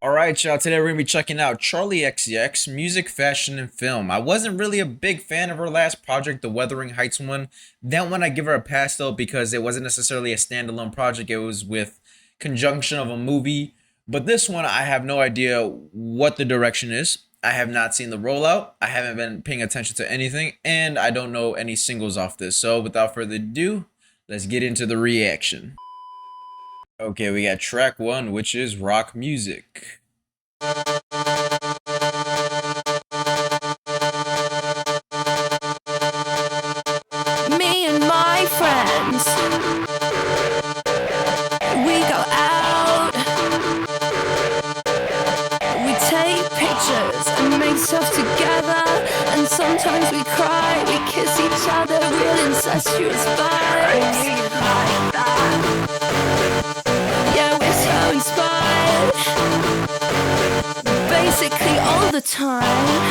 Alright, y'all, today we're going to be checking out Charli XCX, music, fashion, and film. I wasn't really a big fan of her last project, the Wuthering Heights one. That one I give her a pass though because it wasn't necessarily a standalone project, it was with conjunction of a movie. But this one, I have no idea what the direction is. I have not seen the rollout, I haven't been paying attention to anything, and I don't know any singles off this. So without further ado, let's get into the reaction. Okay, we got track one, which is rock music. Me and my friends, we go out, we take pictures and make stuff together, and sometimes we cry, we kiss each other, real incestuous vibes. Yeah, we're so inspired, basically all the time.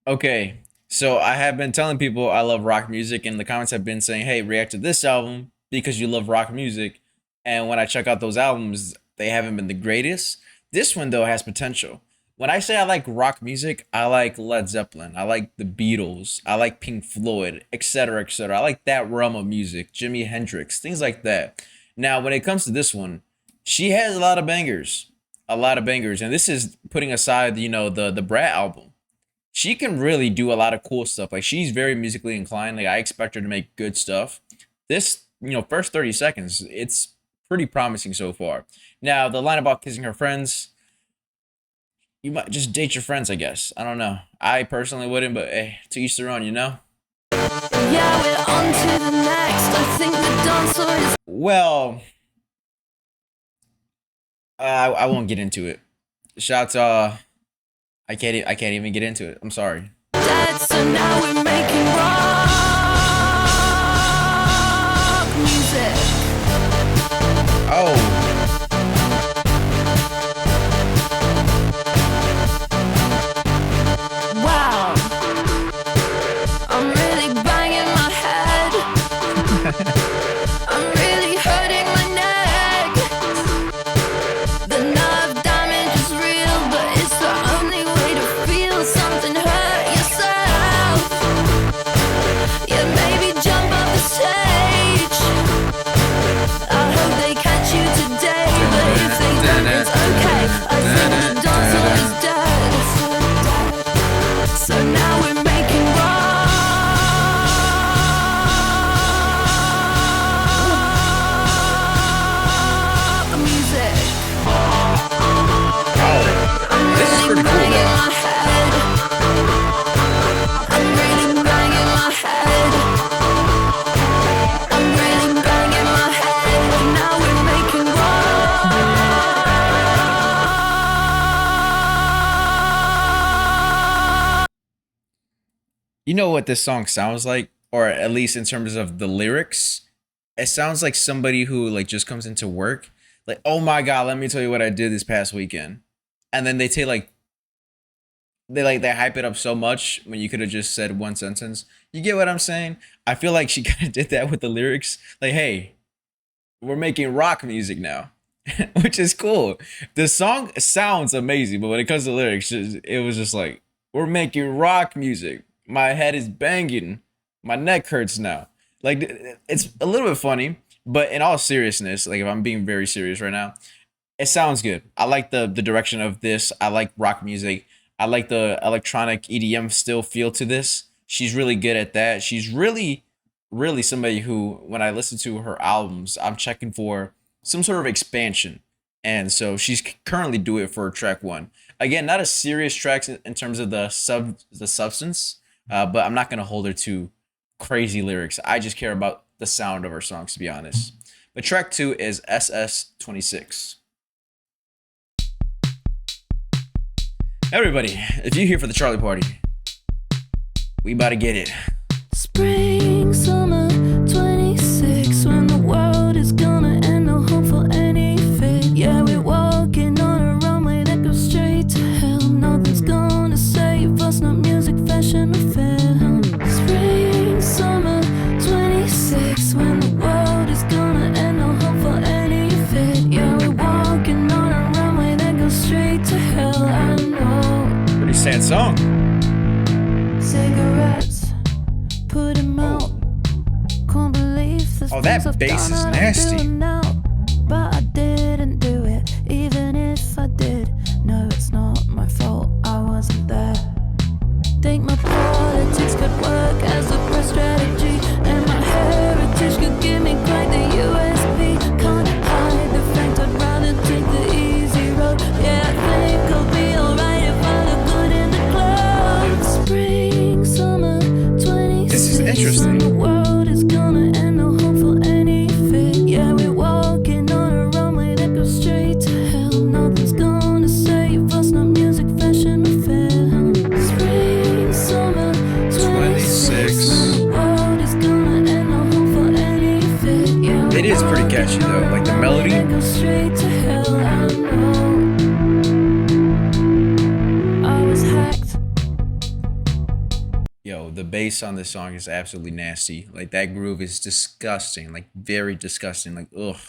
Okay, so I have been telling people I love rock music, and the comments have been saying, hey, react to this album because you love rock music. And when I check out those albums, they haven't been the greatest. This one, though, has potential. When I say I like rock music, I like Led Zeppelin, I like the Beatles, I like Pink Floyd, etc., etc. I like that realm of music, Jimi Hendrix, things like that. Now, when it comes to this one, she has a lot of bangers, and this is putting aside, the Brat album. She can really do a lot of cool stuff. Like, she's very musically inclined. Like, I expect her to make good stuff. This, first 30 seconds, it's pretty promising so far. Now, the line about kissing her friends, you might just date your friends, I guess. I don't know. I personally wouldn't, but hey, to each their own, Yeah, we're on to the next. I think the dancer is... Well, I won't get into it. Shouts, I can't even get into it. I'm sorry. dead, so now we're making rock music. Oh. Wow. I'm really banging my head. I'm really hurting my neck. The nerve damage is real, but it's the only way to feel something. Hurt yourself. Yeah, maybe jump off the stage. I hope they catch you today, but if they don't, it's okay. I think the dancer is dead. So now we're making rock music. I'm This is really pretty cool, banging though. my head. I'm really banging my head. I'm really banging my head. Now we're making rock. You know what this song sounds like? Or at least in terms of the lyrics? It sounds like somebody who just comes into work. Like, oh my God, let me tell you what I did this past weekend. And then they take they hype it up so much when you could have just said one sentence. You get what I'm saying? I feel like she kind of did that with the lyrics. Like, hey, we're making rock music now, which is cool. The song sounds amazing, but when it comes to lyrics, it was just like, we're making rock music. My head is banging. My neck hurts now. Like, it's a little bit funny, but in all seriousness, like if I'm being very serious right now, it sounds good. I like the direction of this. I like rock music. I like the electronic EDM still feel to this. She's really good at that. She's really, really somebody who, when I listen to her albums, I'm checking for some sort of expansion. And so she's currently doing it for track one. Again, not a serious track in terms of the substance, but I'm not gonna hold her to crazy lyrics. I just care about the sound of her songs, to be honest. But track two is SS26. Everybody, if you're here for the Charli party, we about to get it. Spring, summer, 26. When the world is gonna end, no hope for any fit. Yeah, we're walking on a runway that goes straight to hell. Nothing's gonna save us, not music, fashion, or film. Spring, summer, 26. When the world is gonna end, no hope for any fit. Yeah, we're walking on a runway things That I've bass done is and I'm nasty. doing now, but I didn't do it. Even if I did, no, it's not my fault. I wasn't there. Think my politics could work as a press strategy, and my heritage could give me quite the USP. Can't hide the fact I'd rather take the easy road. Yeah, I think I'll be alright if I look good in the clothes. Spring, summer, 26. This is interesting. When the world is gonna end, no hope for any fit. Yeah, we're walking on a runway that goes straight to hell. Nothing's gonna save us, not music, fashion, or film. Spring, summer, 26. When the world is gonna end, no hope for any fit. Yeah, It is pretty catchy though, like the melody. that goes straight to hell. I know. I was hacked. Yo, the bass on this song is absolutely nasty. Like that groove is disgusting, like very disgusting. Like ugh,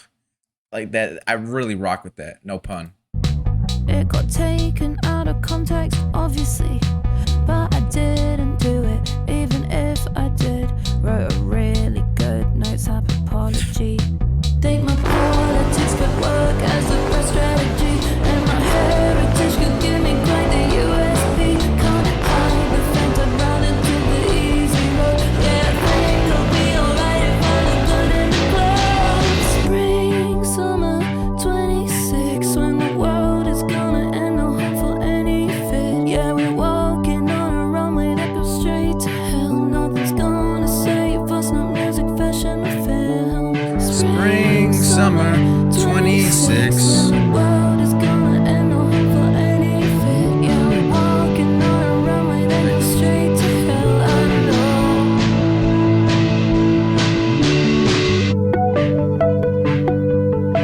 like that. I really rock with that. No pun. It got taken out of context, obviously, but I didn't do it. Even if I did, wrote a really good notes app apology. Think my politics could work as a press strategy, and my heritage could give me quite the USP. Can't hide the fact I'd rather take the easy road. Yeah, I think I'll be alright if I look good in the clothes. Spring, summer, 26. When the world is gonna end, no hope for any fit. Yeah, we're walking on a runway that goes straight to hell. Nothing's gonna save us, not music, fashion, or film. Spring, summer, 26. When the world is gonna end, no hope for any fit. Yeah, we're walking on a runway that goes straight to hell. I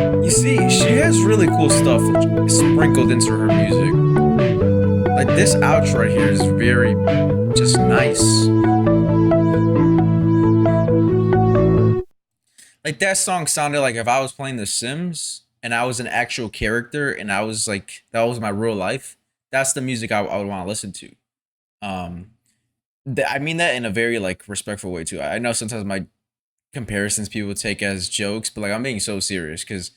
know. You see, she has really cool stuff sprinkled into her music. Like this outro right here is very just nice. Like that song sounded like if I was playing The Sims and I was an actual character and I was like that was my real life. That's the music I would want to listen to. I mean that in a very like respectful way too. I know sometimes my comparisons people take as jokes, but like I'm being so serious because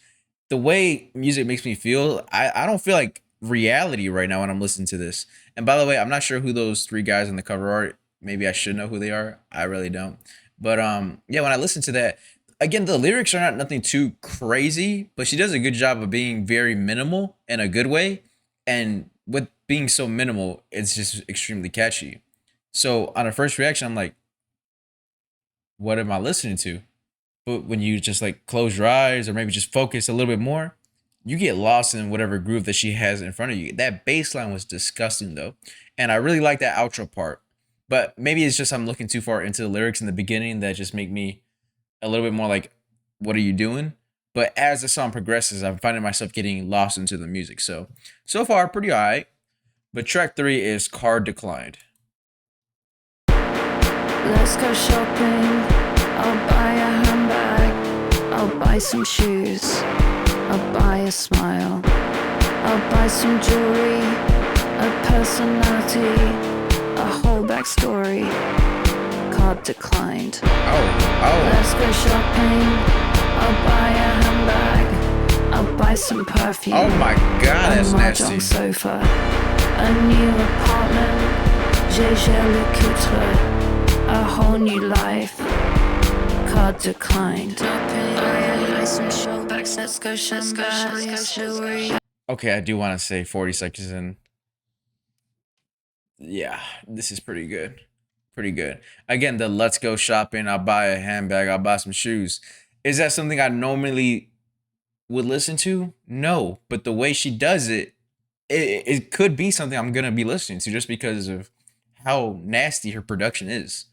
the way music makes me feel, I don't feel like reality right now when I'm listening to this. And by the way, I'm not sure who those three guys in the cover are. Maybe I should know who they are. I really don't. But yeah, when I listen to that, again, the lyrics are not nothing too crazy, but she does a good job of being very minimal in a good way. And with being so minimal, it's just extremely catchy. So on a first reaction, I'm like, what am I listening to? But when you just like close your eyes or maybe just focus a little bit more, you get lost in whatever groove that she has in front of you. That bass line was disgusting though. And I really like that outro part. But maybe it's just I'm looking too far into the lyrics in the beginning that just make me a little bit more like, what are you doing? But as the song progresses, I'm finding myself getting lost into the music. So far, pretty all right. But track 3 is Card Declined. Let's go shopping. I'll buy a handbag. I'll buy some shoes. I'll buy a smile. I'll buy some jewelry, a personality, a whole backstory. Card declined. Oh. Let's go shopping. I'll buy a handbag. I'll buy some perfume. Oh my God, that's a nasty. mahjong sofa. A new apartment. J'ai le couture. A whole new life. Card declined. Okay, I do want to say 40 seconds in. Yeah, this is pretty good. Pretty good. Again, the let's go shopping, I'll buy a handbag, I'll buy some shoes. Is that something I normally would listen to? No, but the way she does it, it could be something I'm going to be listening to just because of how nasty her production is.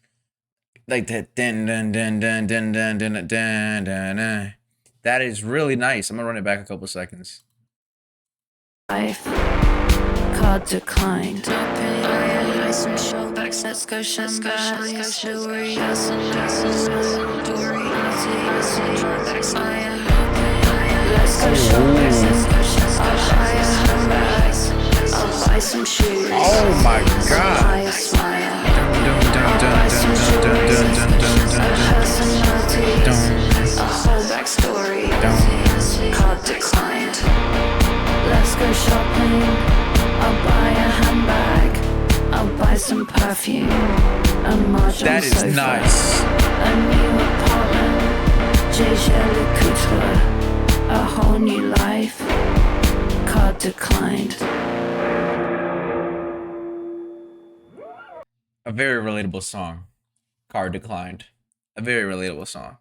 Like that dun dun dun dun dun dun dun dun dun. That is really nice. I'm gonna run it back a couple seconds. Life. Card declined. Let's go shopping. I'll buy a handbag. I'll buy some shoes. Oh my God. I'll buy a smile. I'll buy some jewelry, a personality, a backstory. Card declined. Let's go shopping. I'll buy a handbag. I'll buy some perfume. A mahjong That is sofa. nice. A new apartment. Le couture. A whole new life. Card declined. A very relatable song. Card declined. A very relatable song.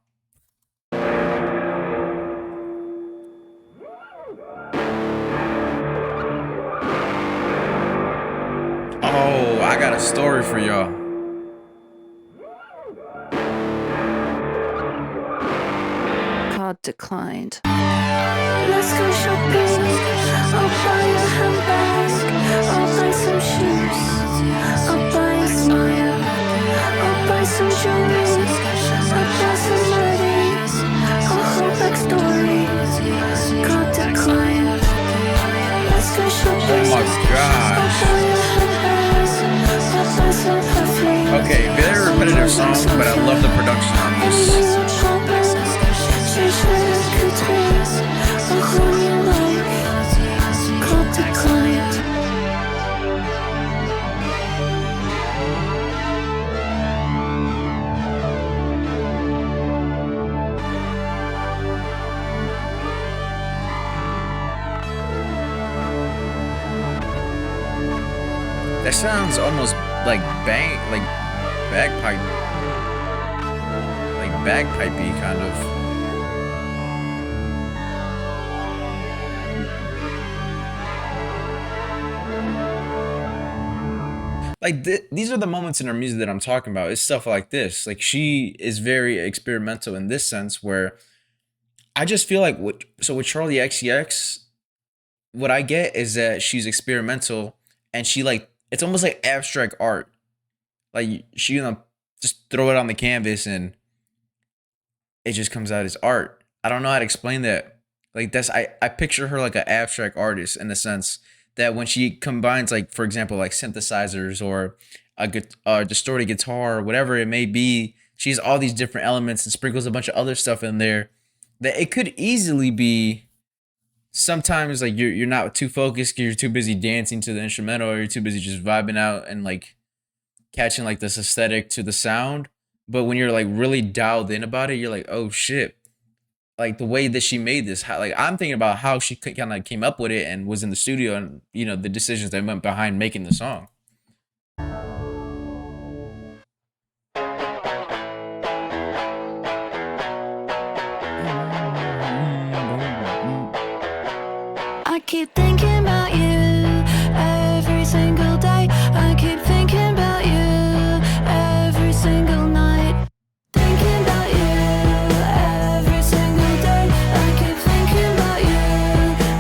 Oh, I got a story for y'all. Card declined. Let's go shopping. I'll buy a handbag. I'll buy some shoes. I'll buy a smile. I'll buy some jewelry. I'll buy some money. A whole backstory. Card declined. Let's go shopping. Oh my gosh. Okay, very repetitive song, but I love the production on this. That sounds almost like bagpipey kind of. Like these are the moments in her music that I'm talking about. It's stuff like this. Like she is very experimental in this sense, where I just feel like with Charli XCX, what I get is that she's experimental and she like it's almost like abstract art. Like she just throw it on the canvas and it just comes out as art. I don't know how to explain that. Like I picture her like an abstract artist in the sense that when she combines, like, for example, like synthesizers or a distorted guitar or whatever it may be, she has all these different elements and sprinkles a bunch of other stuff in there that it could easily be sometimes like you're not too focused because you're too busy dancing to the instrumental or you're too busy just vibing out and like catching like this aesthetic to the sound. But when you're like really dialed in about it, you're like, oh shit. Like the way that she made this, how, like I'm thinking about how she kind of came up with it and was in the studio and, you know, the decisions that went behind making the song. I keep thinking about you every single day. I keep thinking about you every single night. Thinking about you every single day. I keep thinking about you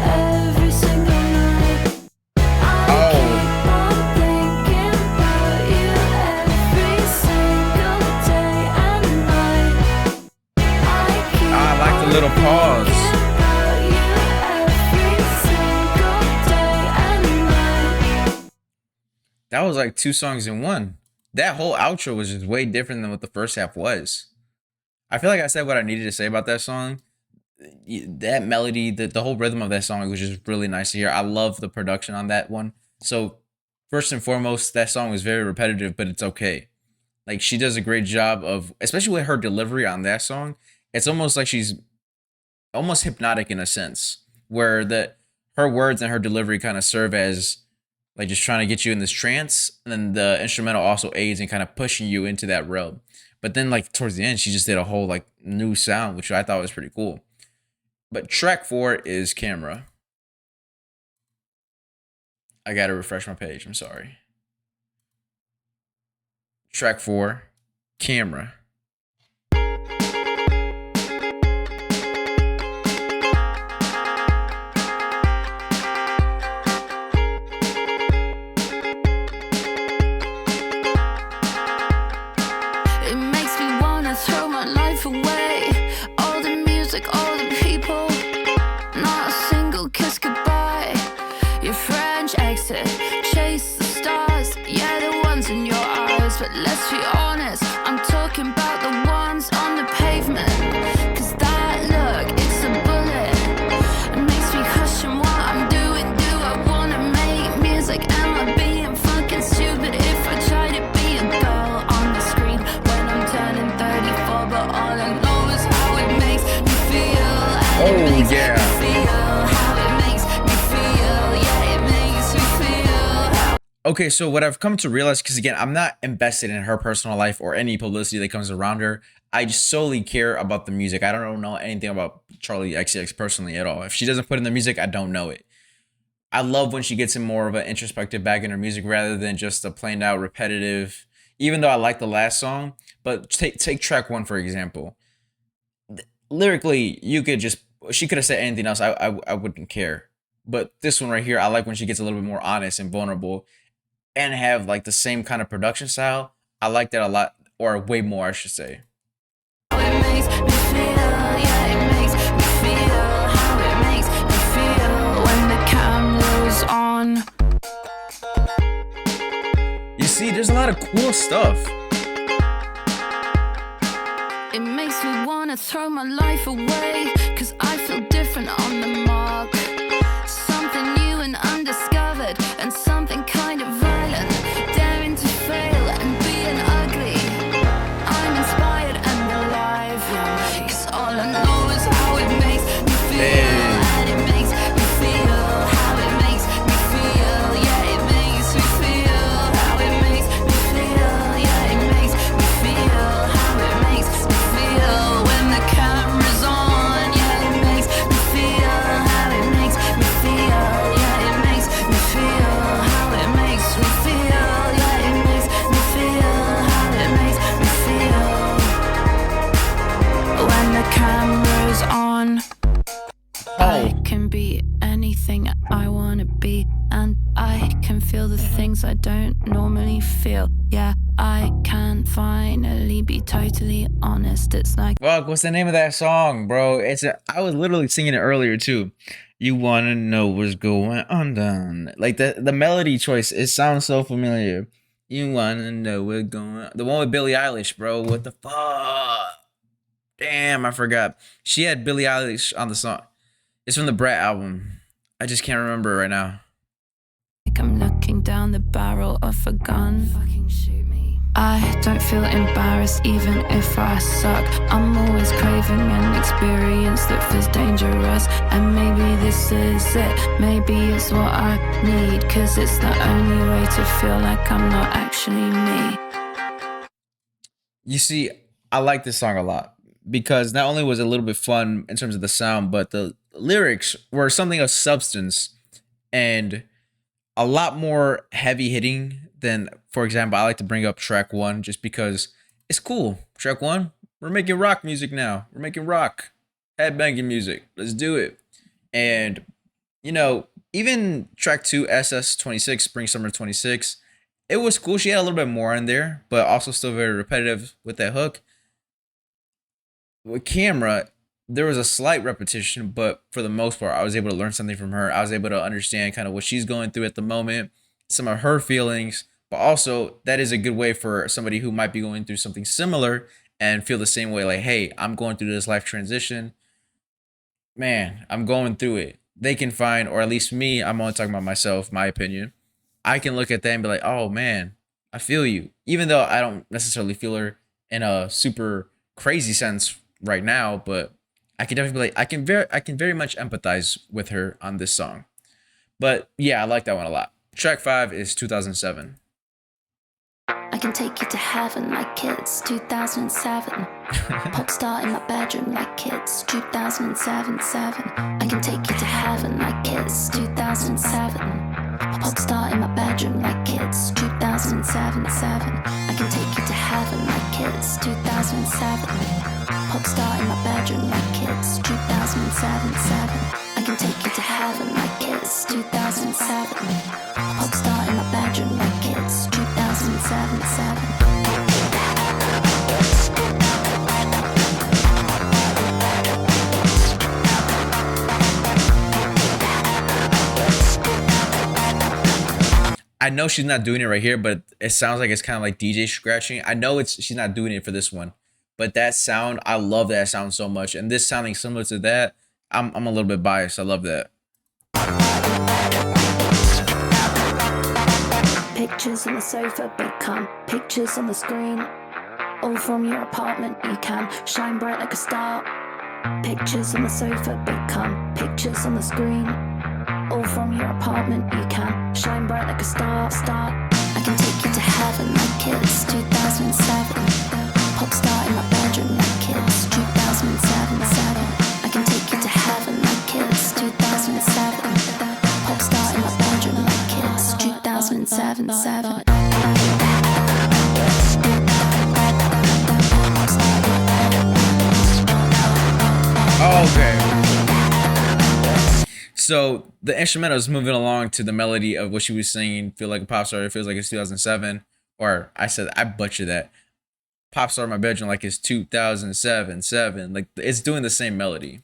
every single night. I keep on thinking about you every single day and night. I like the little pause. That was like 2 songs in one. That whole outro was just way different than what the first half was. I feel like I said what I needed to say about that song. That melody, the whole rhythm of that song was just really nice to hear. I love the production on that one. So first and foremost, that song was very repetitive, but it's okay. Like she does a great job of, especially with her delivery on that song. It's almost like she's almost hypnotic in a sense, where her words and her delivery kind of serve as like just trying to get you in this trance, and then the instrumental also aids in kind of pushing you into that realm. But then like towards the end, she just did a whole like new sound, which I thought was pretty cool. But track 4 is Camera. I gotta refresh my page, I'm sorry. Track 4, Camera. But let's be honest, I'm talking about the ones on the pavement. 'Cause that look makes Yeah. me feel, how it makes me feel. Yeah, it makes me feel. Okay, so what I've come to realize, because again, I'm not invested in her personal life or any publicity that comes around her. I just solely care about the music. I don't know anything about Charli XCX personally at all. If she doesn't put in the music, I don't know it. I love when she gets in more of an introspective bag in her music rather than just a plain out repetitive. Even though I like the last song, but take track 1 for example. Lyrically, she could have said anything else. I wouldn't care. But this one right here, I like when she gets a little bit more honest and vulnerable, and have like the same kind of production style. I like that a lot, or way more, I should say. How it makes me feel, yeah, it makes me feel. How it makes me feel when the camera's on. You see, there's a lot of cool stuff. It makes me wanna throw my life away, 'cause I feel different on the mark. Something new and undiscovered, and something kind of violent. Daring to fail and being ugly. I'm inspired and alive, 'cause all I know is how it makes me feel. And it makes me feel how it makes me feel. Yeah, it makes me feel how it makes me feel. Yeah, it makes me feel how it makes me feel when the camera's on. Yeah, it makes me feel how it makes me feel. Yeah, it makes me feel how it makes me feel. Yeah, it makes me feel how it makes me feel when the camera's on. I can be anything I wanna be, and I can feel the things I don't normally feel. Yeah, I can finally be totally honest. It's like, Fuck, what's the name of that song, bro? I was literally singing it earlier too. You wanna know what's going on? Like the melody choice, it sounds so familiar. You wanna know what's going on? The one with Billie Eilish, bro. What the fuck? Damn, I forgot. She had Billie Eilish on the song. It's from the Brat album. I just can't remember it right now. I'm looking down the barrel of a gun. Fucking shoot me. I don't feel embarrassed even if I suck. I'm always craving an experience that feels dangerous. And maybe this is it. Maybe it's what I need. 'Cause it's the only way to feel like I'm not actually me. You see, I like this song a lot because not only was it a little bit fun in terms of the sound, but the lyrics were something of substance and a lot more heavy hitting than, for example, I like to bring up track 1 just because it's cool. Track 1, we're making rock music now. We're making rock, headbanging music. Let's do it. And, you know, even track 2, SS26, Spring Summer 26, it was cool. She had a little bit more in there, but also still very repetitive with that hook. With Camera, there was a slight repetition, but for the most part, I was able to learn something from her. I was able to understand kind of what she's going through at the moment, some of her feelings, but also that is a good way for somebody who might be going through something similar and feel the same way. Like, hey, I'm going through this life transition. Man, I'm going through it. They can find, or at least me, I'm only talking about myself, my opinion. I can look at that and be like, oh man, I feel you. Even though I don't necessarily feel her in a super crazy sense right now, but I can definitely be like, I can very much empathize with her on this song. But yeah, I like that one a lot. Track 5 is 2007. I can take you to heaven like kids, 2007. Pop star in my bedroom like kids, 2007. I can take you to heaven like kids, 2007. Pop star in my bedroom like kids, 2007. I can take you to heaven like kids, 2007. Pop star in my bedroom like kids, 2007. I can take you to heaven like kids, 2007. Pop star in my bedroom like kids, 2007. I know she's not doing it right here, but it sounds like it's kind of like DJ scratching. I know she's not doing it for this one, but that sound, I love that sound so much. And this sounding similar to that, I'm a little bit biased. I love that. Pictures on the sofa become pictures on the screen. All from your apartment, you can shine bright like a star. Pictures on the sofa become pictures on the screen. All from your apartment, you can shine bright like a star. I can take you to heaven like it's 2007. Pop star in my bedroom like it's 2007. I can take you to heaven like it's 2007. Pop star in my bedroom like it's 2007. Okay. So the instrumental is moving along to the melody of what she was singing. Feel like a pop star. It feels like it's 2007. Or I butchered that. Pop star in my bedroom like it's 2007. Like it's doing the same melody.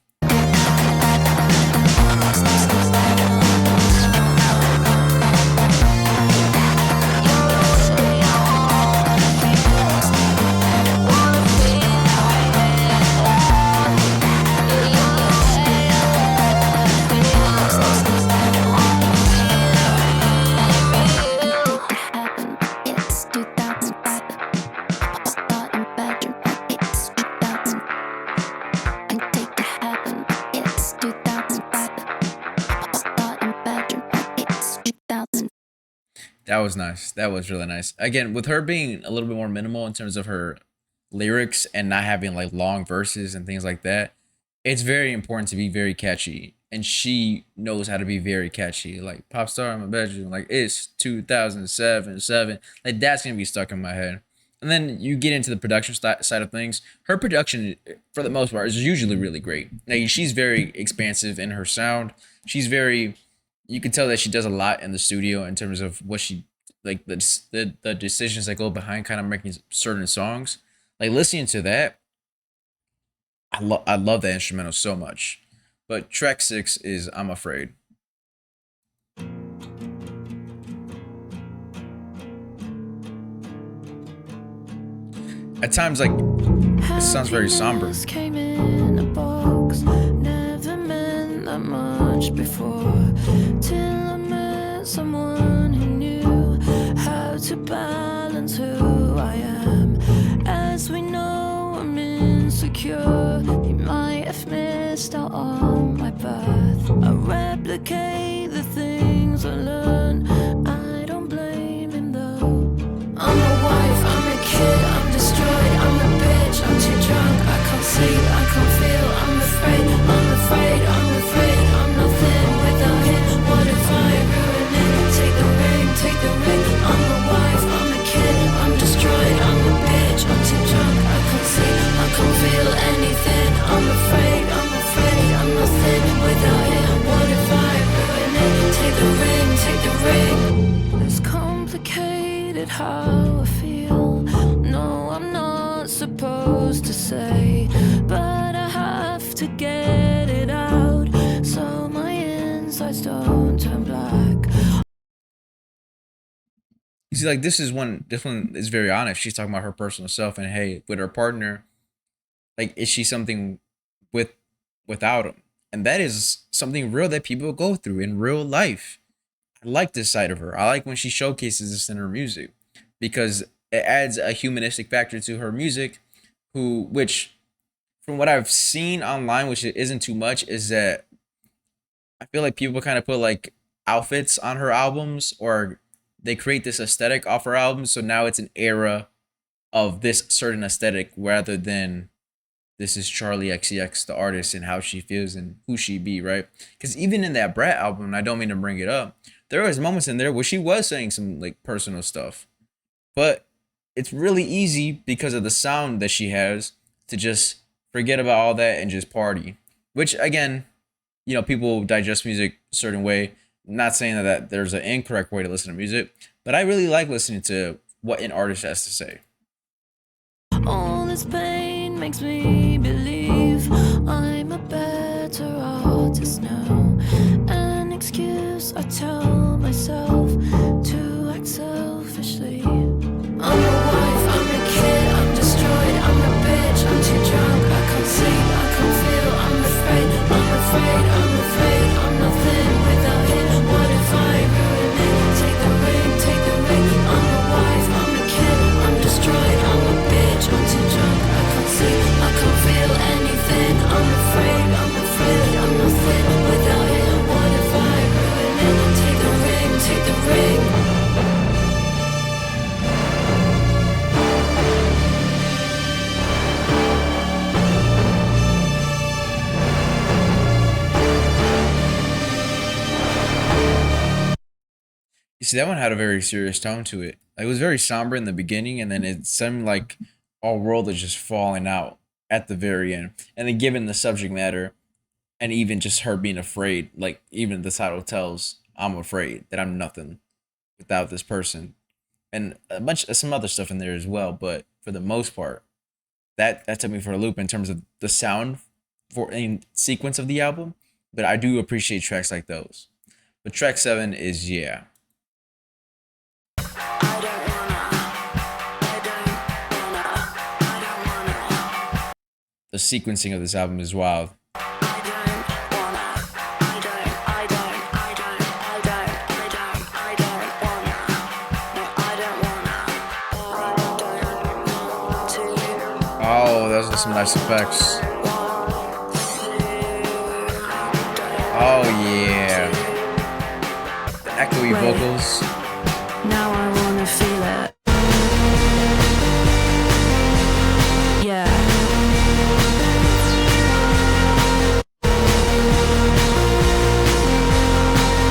That was nice. That was really nice. Again, with her being a little bit more minimal in terms of her lyrics and not having like long verses and things like that, it's very important to be very catchy. And she knows how to be very catchy. Like pop star in my bedroom, like it's 2007. Like that's gonna be stuck in my head. And then you get into the production side of things. Her production, for the most part, is usually really great. Like she's very expansive in her sound. She's very, you can tell that she does a lot in the studio in terms of what she, like the decisions that go behind kind of making certain songs. Like listening to that, I love that instrumental so much. But track 6 is I'm Afraid. At times, like, it sounds very somber. Came in a box, never meant that much before, till I met someone who knew how to balance who I am. As we know, I'm insecure. You might have missed out on my birth. I replicate the things I learn. I don't blame him though. I'm a wife, I'm a kid, I'm destroyed, I'm a bitch, I'm too drunk, I can't sleep, I can't feel, I'm afraid, I'm nothing without him. What if I ruin it? Take the ring, I'm a wife, I'm a kid, I'm destroyed, I'm a bitch, I'm too drunk, I can't sleep, I can't feel anything. I'm afraid, I'm nothing without him. What if I ruin it? Take the ring. It's complicated how I feel. No, I'm not supposed to say, but I have to get it out so my insides don't turn black. You see, like this one is very honest. She's talking about her personal self and hey, with her partner, like is she something without him? And that is something real that people go through in real life. I like this side of her. I like when she showcases this in her music because it adds a humanistic factor to her music, which from what I've seen online, which it isn't too much, is that I feel like people kind of put like outfits on her albums or they create this aesthetic off her albums. So now it's an era of this certain aesthetic rather than this is Charli XCX, the artist, and how she feels and who she be, right? Because even in that Brat album, and I don't mean to bring it up, there was moments in there where she was saying some like personal stuff. But it's really easy because of the sound that she has to just forget about all that and just party. Which again, you know, people digest music a certain way. Not saying that there's an incorrect way to listen to music, but I really like listening to what an artist has to say. All this pain makes me believe I'm a better artist now. An excuse I tell myself to act selfishly. I'm a wife, I'm a kid, I'm destroyed, I'm a bitch, I'm too drunk, I can't sleep, I can't feel, I'm afraid, I'm nothing without him. What if I ruin it? Take the ring, I'm a wife, I'm a kid, I'm destroyed, I'm a bitch, I'm too drunk, I can't sleep, I can't feel anything, I'm afraid. See, that one had a very serious tone to it. Like, it was very somber in the beginning, and then it seemed like our world is just falling out at the very end. And then, given the subject matter, and even just her being afraid, like even the title tells, I'm afraid that I'm nothing without this person, and a bunch of some other stuff in there as well. But for the most part, that took me for a loop in terms of the sound for in sequence of the album. But I do appreciate tracks like those. But track 7 is yeah. The sequencing of this album is wild. Oh, those are some nice effects. Oh yeah. The echoey vocals. Now I wanna feel it. Yeah.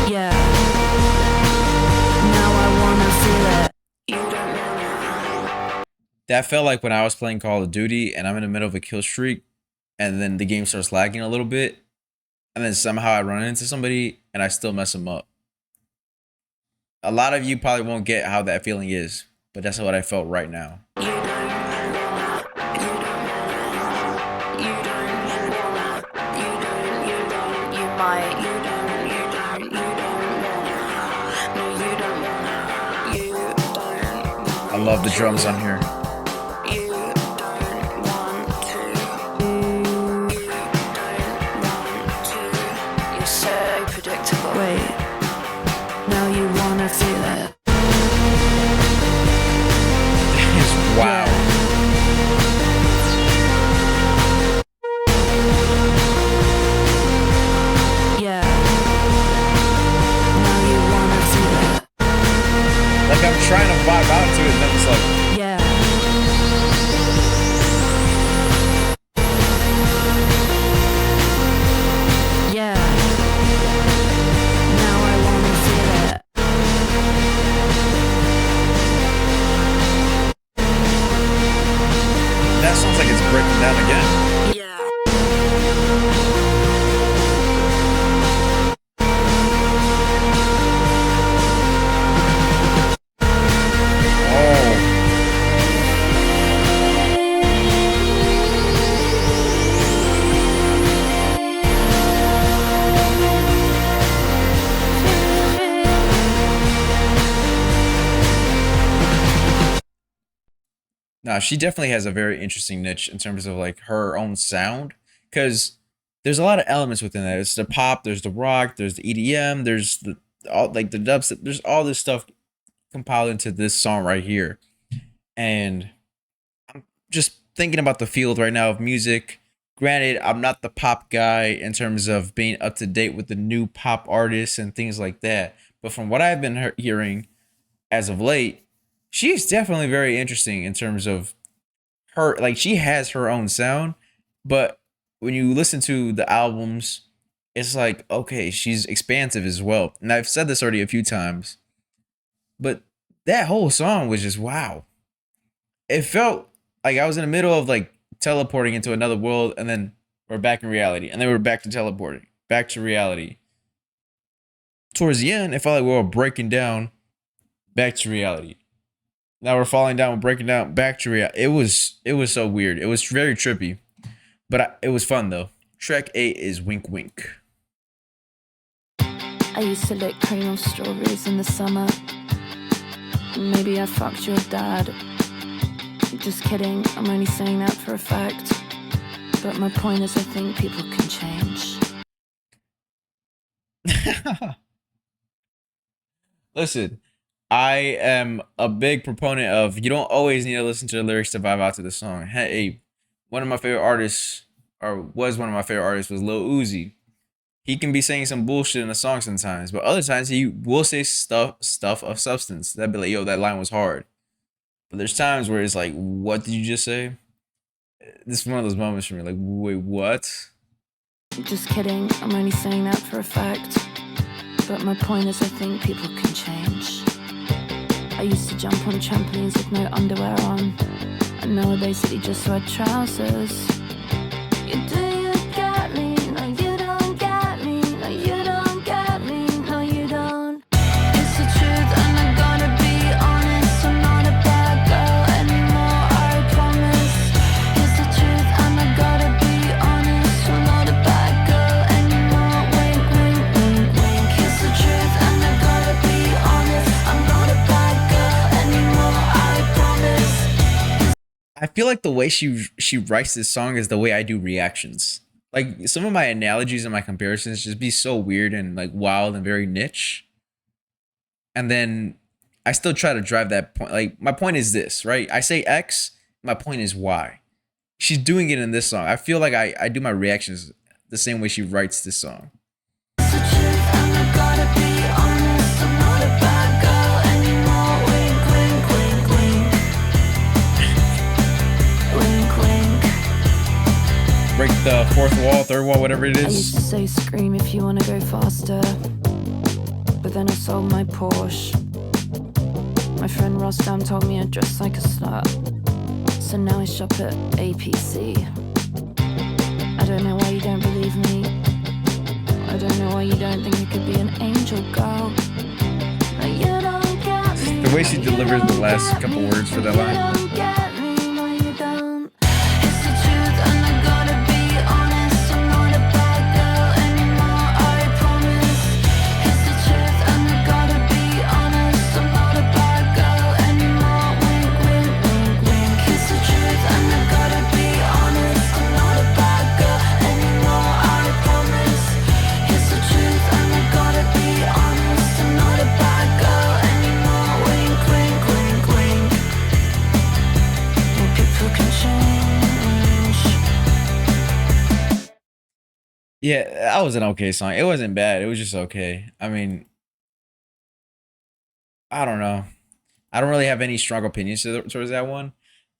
Yeah. Now I wanna feel it. You don't wanna. That felt like when I was playing Call of Duty and I'm in the middle of a kill streak, and then the game starts lagging a little bit, and then somehow I run into somebody and I still mess them up. A lot of you probably won't get how that feeling is, but that's what I felt right now. I love the drums on here. Wait, now you wanna feel it. Wow. Yeah. Now you wanna feel it. Like I'm trying to vibe out to it, and then it's like, Yeah. Yeah. Now I wanna feel it. that sounds like it's breaking down again. Yeah. Oh. Nah, she definitely has a very interesting niche in terms of like her own sound, because there's a lot of elements within that. It's the pop, there's the rock, there's the EDM, there's the all like the dubstep, there's all this stuff compiled into this song right here. And I'm just thinking about the field right now of music. Granted, I'm not the pop guy in terms of being up to date with the new pop artists and things like that. But from what I've been hearing as of late, she's definitely very interesting in terms of her. Like, she has her own sound, but when you listen to the albums, it's like, okay, she's expansive as well. And I've said this already a few times, but that whole song was just wow. It felt like I was in the middle of like teleporting into another world, and then we're back in reality, and then we're back to teleporting, back to reality. Towards the end, it felt like we were breaking down, back to reality. Now we're falling down, we're breaking down, back to reality. It was so weird. It was very trippy, but it was fun though. Track 8 is Wink Wink. I used to lick cream of strawberries in the summer. Maybe I fucked your dad. Just kidding, I'm only saying that for a fact. But my point is, I think people can change. Listen, I am a big proponent of you don't always need to listen to the lyrics to vibe out to the song. Hey, one of my favorite artists, or was one of my favorite artists, was Lil Uzi. He can be saying some bullshit in a song sometimes, but other times he will say stuff of substance. That'd be like, yo, that line was hard. But there's times where it's like, what did you just say? This is one of those moments for me, like, wait, what? Just kidding, I'm only saying that for a fact. But my point is, I think people can change. I used to jump on trampolines with no underwear on, and now I basically just wear trousers. You do you get me? No, you don't get me. No, you don't get me. No, you don't. It's the truth, and I gotta be honest. I'm not a bad girl anymore, I promise. It's the truth, and I gotta be honest. I'm not a bad girl anymore. Wink, wink, wink, wink. It's the truth, and I gotta be honest. I'm not a bad girl anymore, I promise. I feel like the way she writes this song is the way I do reactions. Like some of my analogies and my comparisons just be so weird and like wild and very niche. And then I still try to drive that point. Like my point is this, right? I say X, my point is Y. She's doing it in this song. I feel like I do my reactions the same way she writes this song. It's the truth, and I gotta be honest. I'm not a bad girl anymore. Wink, wink, wink, wink. Wink, wink. Break the fourth wall, third wall, whatever it I used is. to say scream if you wanna go faster, but then I sold my Porsche. My friend Rostam told me I dress like a slut, so now I shop at APC. I don't know why you don't believe me. I don't know why you don't think I could be an angel girl. No, you don't get me. The way she No, you delivers the don't last get couple me. words for that You line. don't get me. No, you don't. It's the truth, and I gotta be honest. I'm not a bad girl anymore, I promise. It's the truth, and I gotta be honest. I'm not a bad girl anymore. Wink, wink, wink, wink. It's the truth, and I gotta be honest. I'm not a bad girl anymore, I promise. It's the truth, and I gotta be honest. I'm not a bad girl anymore. Wink, wink, wink, wink. No, people can change. Yeah, that was an okay song. It wasn't bad. It was just okay. I mean, I don't know. I don't really have any strong opinions towards that one.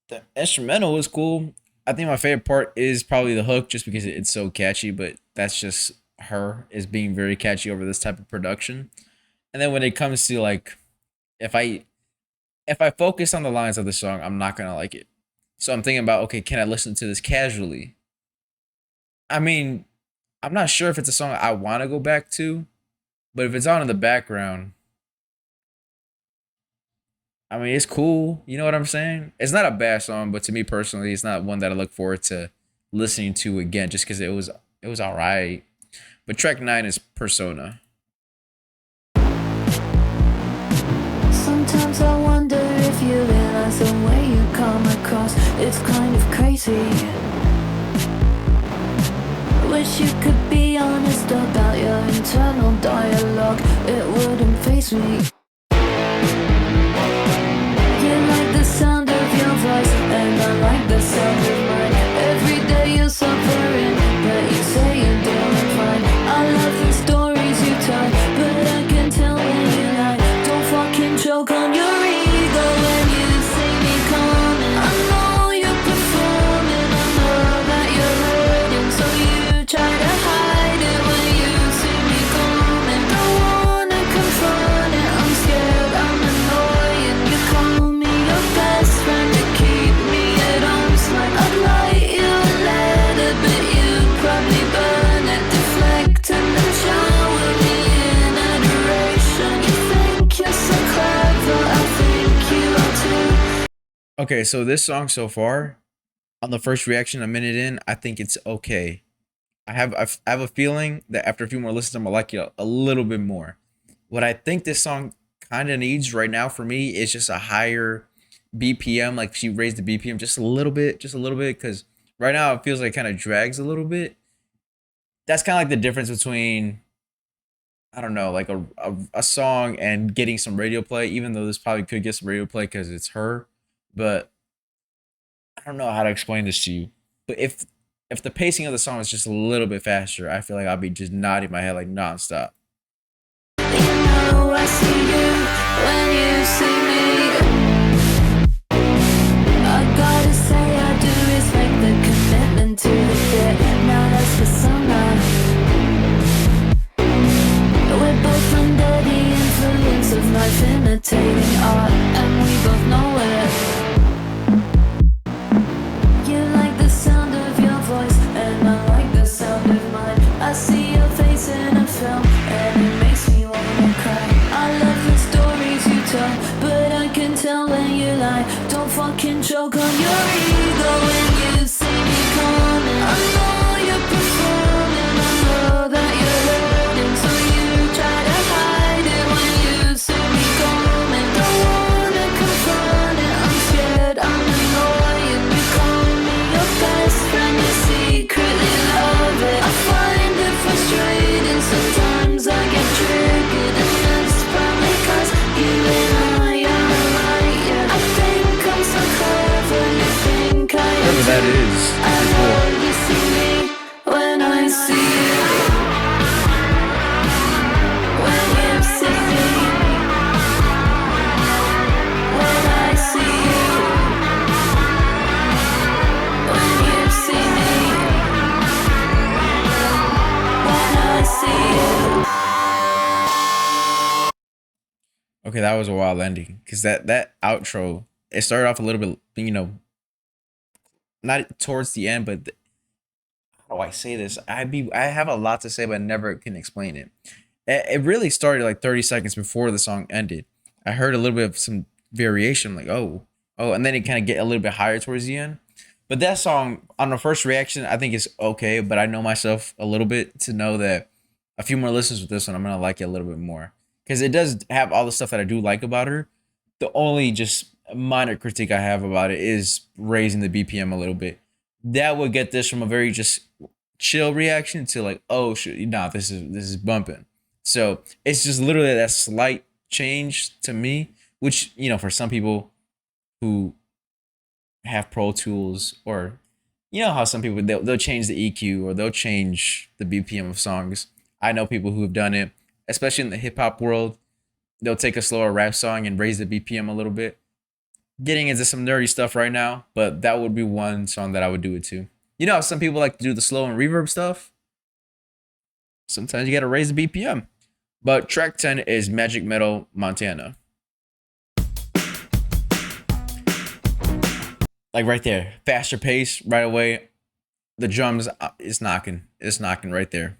The instrumental was cool. I think my favorite part is probably the hook, just because it's so catchy. But that's just her is being very catchy over this type of production. And then when it comes to like, if I focus on the lines of the song, I'm not gonna like it. So I'm thinking about, okay, can I listen to this casually? I mean, I'm not sure if it's a song I want to go back to, but if it's on in the background, I mean, it's cool. You know what I'm saying? It's not a bad song, but to me personally, it's not one that I look forward to listening to again, just because it was all right. But track 9 is Persona. Sometimes I wonder if you realize the way you come across, it's kind of crazy. Wish you could be honest about your internal dialogue, it wouldn't faze me. You like the sound of your voice, and I like the sound of mine. Every day you're suffering, but you say you're doing fine. I love the stories you tell, but I can tell when you lie. Don't fucking choke on your ego when you see me coming. I know you're performing, I know that you're hurting, so you try to hide it when you see me coming. Don't wanna confront it, I'm scared, I'm annoying. You call me your best friend to keep me at arm's length. I'd write you a letter, but you'd probably burn it. Deflect and then shower me in adoration. You think you're so clever, I think you are too. Okay, so this song so far, on the first reaction, a minute in, I think it's okay. I have a feeling that after a few more listens, I'm gonna like it a little bit more. What I think this song kind of needs right now for me is just a higher BPM. Like she raised the BPM just a little bit, because right now it feels like it kind of drags a little bit. That's kind of like the difference between, I don't know, like a song and getting some radio play, even though this probably could get some radio play because it's her. But I don't know how to explain this to you. But if the pacing of the song is just a little bit faster, I feel like I'll be just nodding my head like nonstop. You know I see you when you see me. I gotta say I do respect the commitment to the bit. Now that's persona. We're both under the influence of life imitating art. face in a film, and it makes me wanna cry. I love the stories you tell, but I can tell when you lie. Don't fucking choke on your ego when you see me coming. I know you're performing, I know that you're hurting, so you try to hide it when you see me coming. Don't wanna confront it, I'm scared, I'm annoying. You call me your best friend, you secretly love it. I find it frustrating, sometimes I get triggered, and that's probably 'cause you and I are right, yeah. I think I'm so clever, you think I am. Whatever that is, I pretty know cool. you see me when I see you. When you see me, when I see you. When you see me, when I see you. Okay, that was a wild ending because that outro, it started off a little bit, you know, not towards the end, but how do I say this? I have a lot to say, but I never can explain it. It really started like 30 seconds before the song ended. I heard a little bit of some variation, like oh, and then it kind of get a little bit higher towards the end. But that song, on the first reaction, I think it's okay, but I know myself a little bit to know that a few more listens with this one, I'm gonna like it a little bit more because it does have all the stuff that I do like about her. The only just minor critique I have about it is raising the BPM a little bit. That would get this from a very just chill reaction to like, oh shit, nah, this is bumping. So it's just literally that slight change to me, which, you know, for some people who have Pro Tools, or you know how some people they'll change the EQ or they'll change the BPM of songs. I know people who have done it, especially in the hip hop world. They'll take a slower rap song and raise the BPM a little bit. Getting into some nerdy stuff right now, but that would be one song that I would do it to. You know how some people like to do the slow and reverb stuff? Sometimes you gotta raise the BPM. But track 10 is Magic Metal Montana. Like right there, faster pace right away. The drums is knocking. It's knocking right there.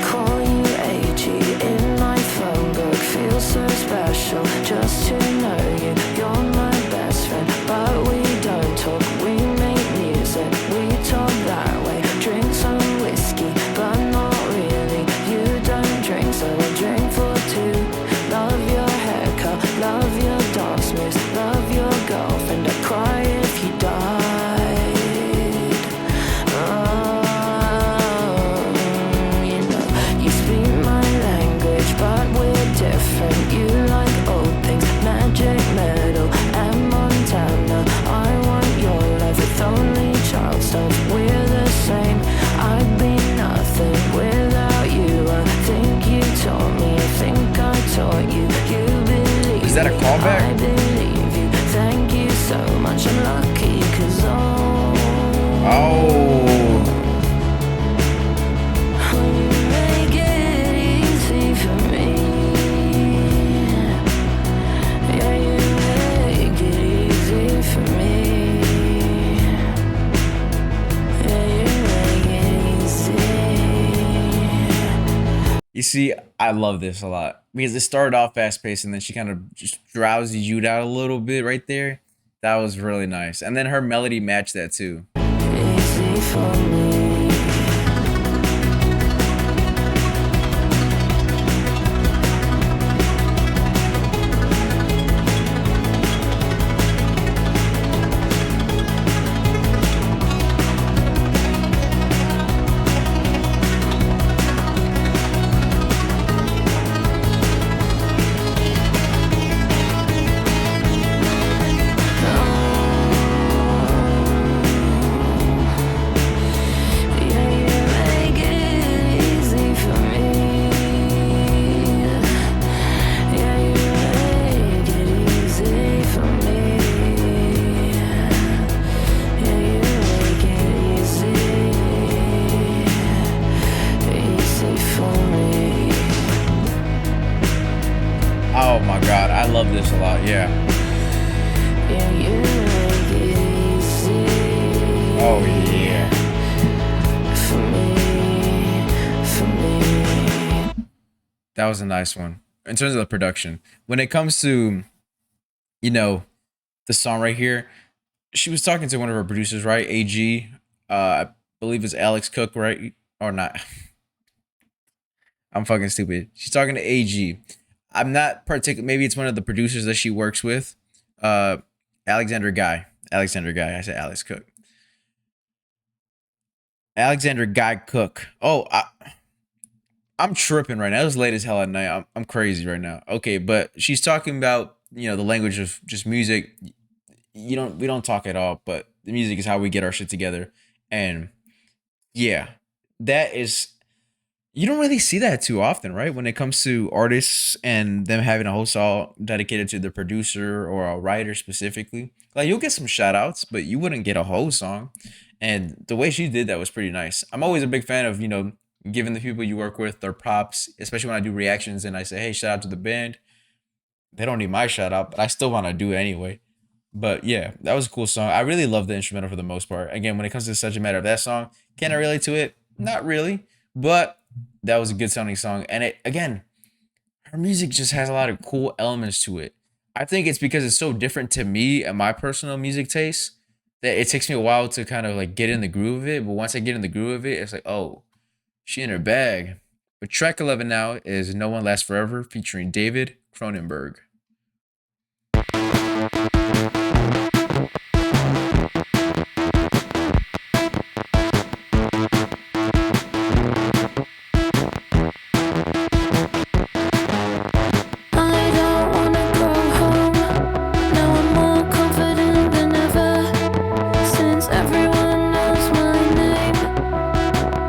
Call you AG in my phone book. Feels so special just to know you. You're my best friend, but we don't talk. We make music, we talk that way. Drink some whiskey, but not really. You don't drink, so I drink for two. Love your haircut, love your dance moves, love your girlfriend. I cry if you died. You know, you speak my language, but we're different. You like old things, magic metal and Montana. I want your life with only child stuff. We're the same. I'd be nothing without you. I think you taught me, I think I taught you. You believe. Is that a callback? I believe you. Thank you so much. I'm lucky, 'cause Oh. you make it easy for me. Yeah, you make it easy for me. Yeah, you make it easy. You see, I love this a lot because it started off fast paced and then she kind of just drowsy you out a little bit right there. That was really nice. And then her melody matched that too. Easy for me. Yeah, you make it easy for me. Yeah, you make it easy for me. Yeah, you make it easy for me. Oh my god, I love this a lot. Yeah. Yeah, you make it easy. Oh yeah. That was a nice one. In terms of the production, when it comes to, you know, the song right here, she was talking to one of her producers, right? AG, I believe it's Alex Cook, right? Or not? I'm fucking stupid. She's talking to AG. I'm not particular. Maybe it's one of the producers that she works with. Uh, Alexander Guy. Alexander Guy. I said Alex Cook. Alexander Guy Cook. Oh, I'm tripping right now. It was late as hell at night. I'm crazy right now. Okay, but she's talking about, the language of just music. We don't talk at all, but the music is how we get our shit together. And yeah, that is, you don't really see that too often, right? When it comes to artists and them having a whole song dedicated to the producer or a writer specifically. Like, you'll get some shout outs, but you wouldn't get a whole song. And the way she did that was pretty nice. I'm always a big fan of, giving the people you work with their props, especially when I do reactions and I say, hey, shout out to the band. They don't need my shout out, but I still want to do it anyway. But yeah, that was a cool song. I really love the instrumental for the most part. Again, when it comes to Such a Matter of that song, can I relate to it? Not really, but that was a good sounding song. And it, again, her music just has a lot of cool elements to it. I think it's because it's so different to me and my personal music taste that it takes me a while to kind of like get in the groove of it. But once I get in the groove of it, it's like, oh, she in her bag. But track 11 now is No One Lasts Forever featuring David Cronenberg. I don't wanna go home. Now I'm more confident than ever. Since everyone knows my name,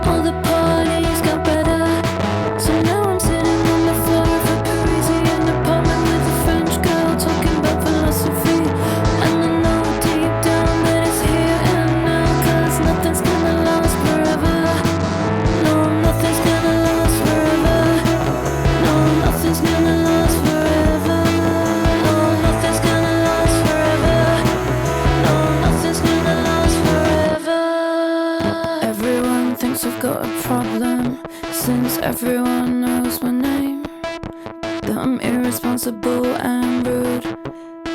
all the parties got better. So now I'm sitting on the floor of a Parisian apartment with a French girl talking about philosophy. And I know deep down that it's here and now, 'cause nothing's gonna last forever. No, nothing's gonna last forever. No, nothing's gonna last forever. No, nothing's gonna last forever. No, nothing's gonna last forever. Everyone thinks I've got a problem, since everyone knows my name. That I'm irresponsible and rude,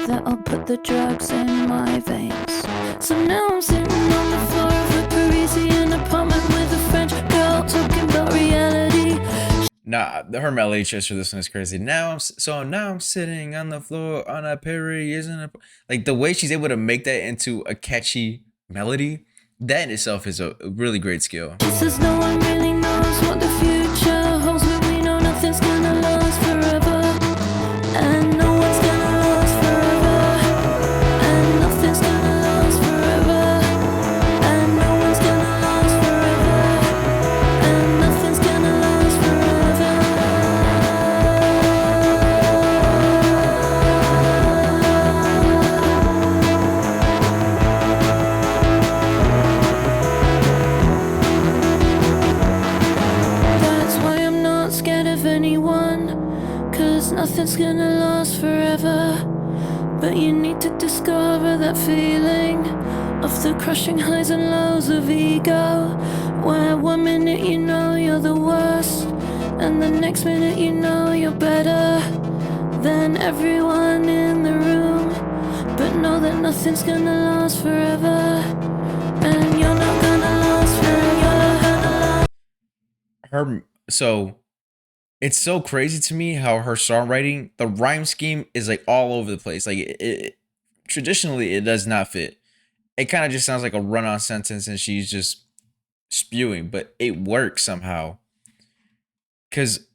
that I'll put the drugs in my veins. So now I'm sitting on the floor of a Parisian apartment with a French girl talking about reality. Nah, her melody choice for this one is crazy. Now I'm sitting on the floor on a Perry, isn't it? Like, the way she's able to make that into a catchy melody, that in itself is a really great skill. She says no one really knows what the future holds, but we know nothing's gonna last forever. And no one's gonna last forever. And nothing's gonna last forever. And no one's gonna last forever. And nothing's gonna last forever. That's why I'm not scared of anyone, 'cause nothing's gonna last forever. But you need to discover that feeling of the crushing highs and lows of ego, where one minute you know you're the worst, and the next minute you know you're better than everyone in the room. But know that nothing's gonna last forever, and you're not gonna last forever. So it's so crazy to me how her songwriting, the rhyme scheme is like all over the place. Like, traditionally it does not fit. It kind of just sounds like a run-on sentence and she's just spewing, but it works somehow. Cause,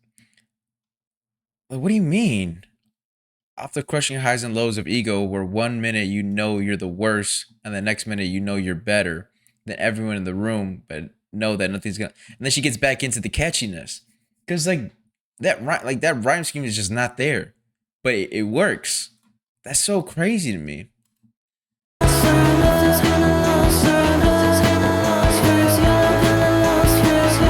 like, what do you mean? Off the crushing highs and lows of ego, where one minute you know you're the worst, and the next minute you know you're better than everyone in the room, but know that nothing's gonna. And then she gets back into the catchiness, cause that rhyme scheme is just not there, but it works. That's so crazy to me. Nothing's gonna last forever. Nothing's gonna last forever. Nothing's gonna last forever.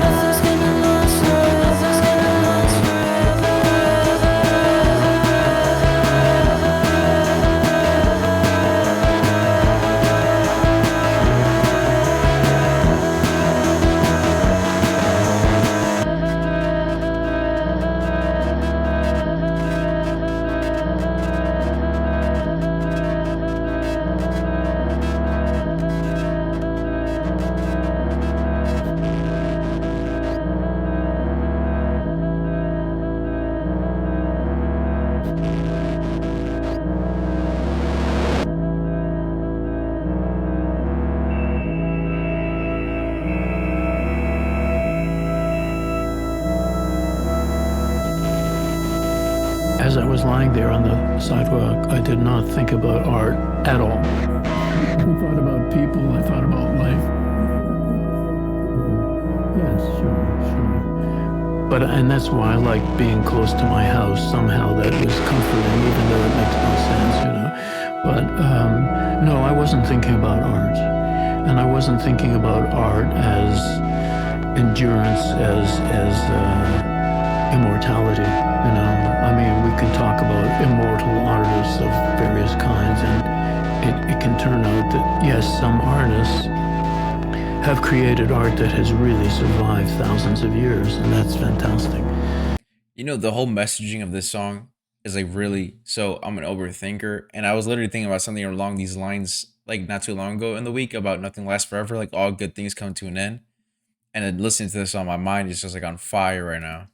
Nothing's gonna last forever. was lying there on the sidewalk, I did not think about art at all. I thought about people, I thought about life. Yes, sure. And that's why I like being close to my house. Somehow that was comforting, even though it makes no sense, you know. But no, I wasn't thinking about art. And I wasn't thinking about art as endurance, as immortality, you know. I mean, we can talk about immortal artists of various kinds, and it can turn out that, yes, some artists have created art that has really survived thousands of years, and that's fantastic. You know, the whole messaging of this song is like really, so I'm an overthinker, and I was literally thinking about something along these lines like not too long ago in the week about nothing lasts forever, like all good things come to an end. And then listening to this on my mind is just like on fire right now.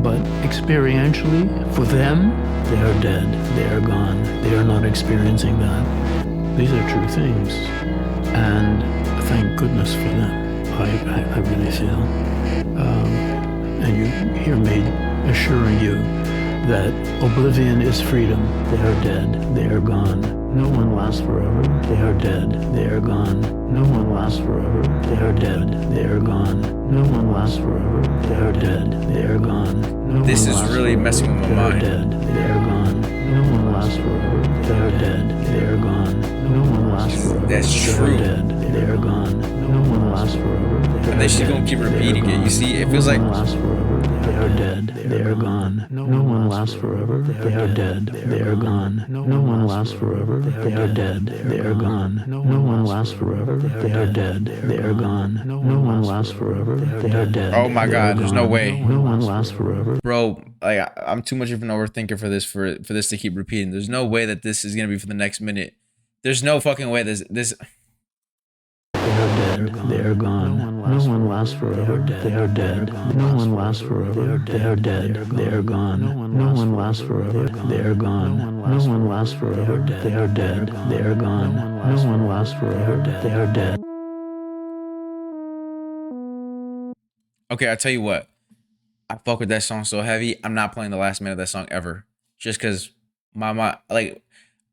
But experientially, for them, they are dead, they are gone, they are not experiencing that. These are true things, and thank goodness for them, I really feel. And you hear me assuring you that oblivion is freedom. They are dead, they are gone. No one lasts forever, they are dead, they are gone. No one lasts forever, they are dead, they are gone. No one lasts forever, they are dead, they are gone. No This one is lasts really forever, messing with my they are mind. dead, they are gone. No one lasts forever, they are dead, they are gone. No one lasts forever, That's they true. are dead, they are gone. No one lasts forever, they And are then she's dead, gonna keep they are repeating it. You gone. see, it feels No like one lasts forever, they are dead, they are gone. No one lasts forever, they are dead, they are gone. No one lasts forever, they are dead, they are gone. No one lasts forever, they are dead, they are gone. No one lasts forever, they are dead. oh my god, there's no way. No one lasts forever. Bro, like I'm too much of an overthinker for this to keep repeating. There's no way that this is gonna be for the next minute. There's no fucking way this They are dead, they are gone. No one lasts forever, they are dead. No one lasts forever, they are dead, they are gone. No one lasts forever, they are gone. No one lasts forever, they are dead, they are gone. No one lasts forever, they are dead. Okay, I tell you what. I fuck with that song so heavy. I'm not playing the last minute of that song ever. Just cause like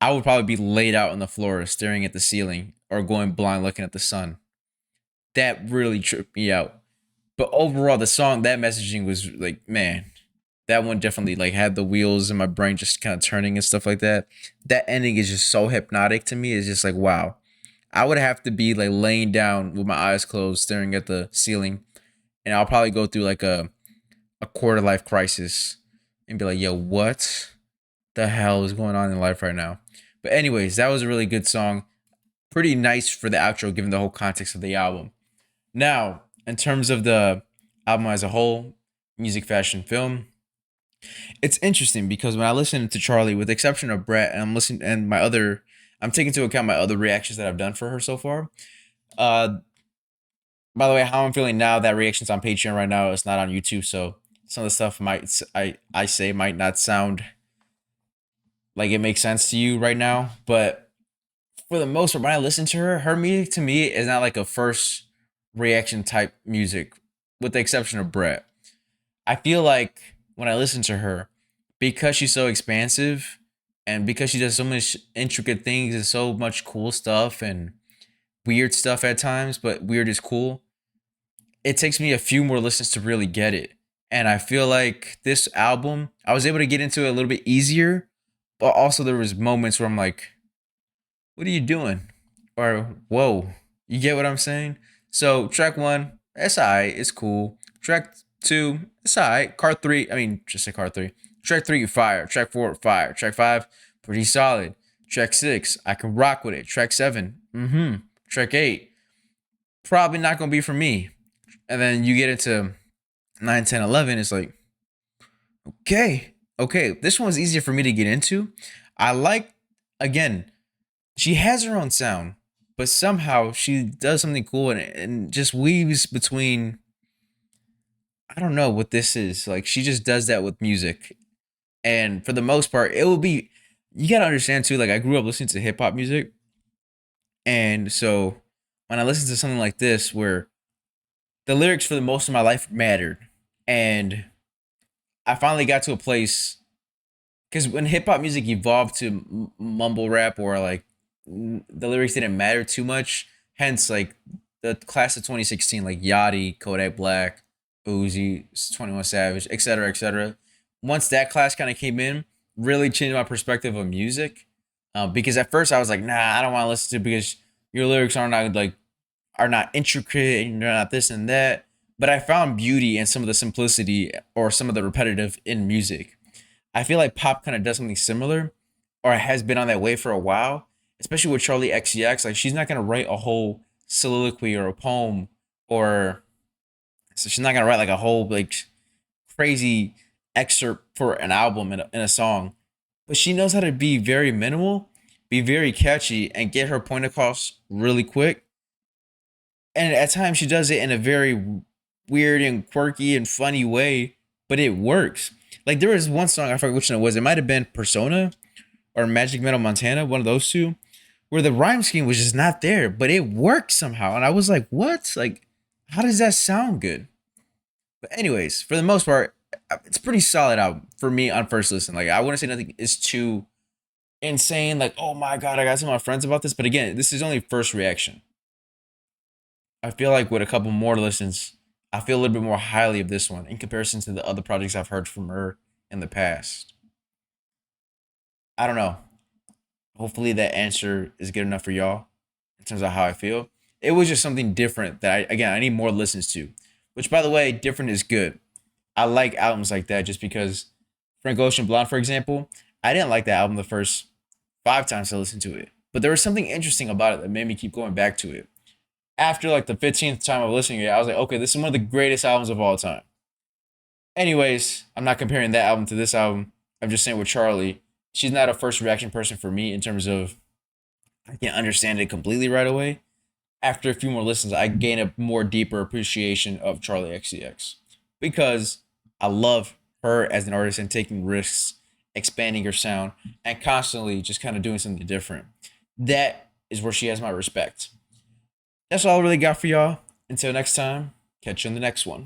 I would probably be laid out on the floor staring at the ceiling or going blind looking at the sun. That really tripped me out. But overall, the song, that messaging was like, man, that one definitely like had the wheels in my brain just kind of turning and stuff like that. That ending is just so hypnotic to me. It's just like, wow. I would have to be like laying down with my eyes closed, staring at the ceiling, and I'll probably go through like a quarter life crisis and be like, yo, what the hell is going on in life right now? But anyways, that was a really good song. Pretty nice for the outro given the whole context of the album. Now, in terms of the album as a whole, music, fashion, film, it's interesting because when I listen to Charli, with the exception of Brett, and I'm taking into account my other reactions that I've done for her so far. By the way, how I'm feeling now, that reaction's on Patreon right now. It's not on YouTube, so some of the stuff I say might not sound like it makes sense to you right now. But for the most part, when I listen to her music to me is not like a first reaction type music, with the exception of Brett. I feel like when I listen to her, because she's so expansive and because she does so much intricate things and so much cool stuff and weird stuff at times, but weird is cool, it takes me a few more listens to really get it. And I feel like this album, I was able to get into it a little bit easier, but also there was moments where I'm like, what are you doing? Or, whoa, you get what I'm saying? So track 1, it's alright, it's cool. Track 2, it's alright. Track 3. Track 3, fire. Track 4, fire. Track 5, pretty solid. Track 6, I can rock with it. Track 7, Track 8, probably not gonna be for me. And then you get into 9, 10, 11, it's like, okay, this one's easier for me to get into. I like, again, she has her own sound, but somehow she does something cool and just weaves between, I don't know what this is. Like, she just does that with music. And for the most part, it will be, you gotta understand too, like I grew up listening to hip hop music. And so when I listen to something like this, where the lyrics for the most of my life mattered, and I finally got to a place because when hip hop music evolved to mumble rap or like the lyrics didn't matter too much, hence like the class of 2016, like Yachty, Kodak Black, Uzi, 21 Savage, etc., etc. Once that class kind of came in, really changed my perspective of music. Because at first I was like, nah, I don't want to listen to it because your lyrics are not intricate and they're not this and that. But I found beauty in some of the simplicity or some of the repetitive in music. I feel like pop kind of does something similar, or has been on that way for a while, especially with Charli XCX. Like she's not gonna write a whole soliloquy or a poem, or so she's not gonna write like a whole like crazy excerpt for an album in a song. But she knows how to be very minimal, be very catchy, and get her point across really quick. And at times she does it in a very weird and quirky and funny way, but it works. Like there was one song, I forget which one it was. It might have been Persona or Magic Metal Montana, one of those two, where the rhyme scheme was just not there, but it worked somehow. And I was like, what? Like, how does that sound good? But anyways, for the most part, it's pretty solid album for me on first listen. Like I wouldn't say nothing is too insane. Like, oh my god, I got some of my friends about this. But again, this is only first reaction. I feel like with a couple more listens, I feel a little bit more highly of this one in comparison to the other projects I've heard from her in the past. I don't know. Hopefully that answer is good enough for y'all in terms of how I feel. It was just something different that I need more listens to. Which by the way, different is good. I like albums like that just because Frank Ocean Blonde, for example, I didn't like that album the first 5 times I listened to it. But there was something interesting about it that made me keep going back to it. After like the 15th time of listening to it, I was like, okay, this is one of the greatest albums of all time. Anyways, I'm not comparing that album to this album. I'm just saying with Charli, she's not a first reaction person for me in terms of I can't understand it completely right away. After a few more listens, I gain a more deeper appreciation of Charli XCX because I love her as an artist and taking risks, expanding her sound, and constantly just kind of doing something different. That is where she has my respect. That's all I really got for y'all. Until next time, catch you on the next one.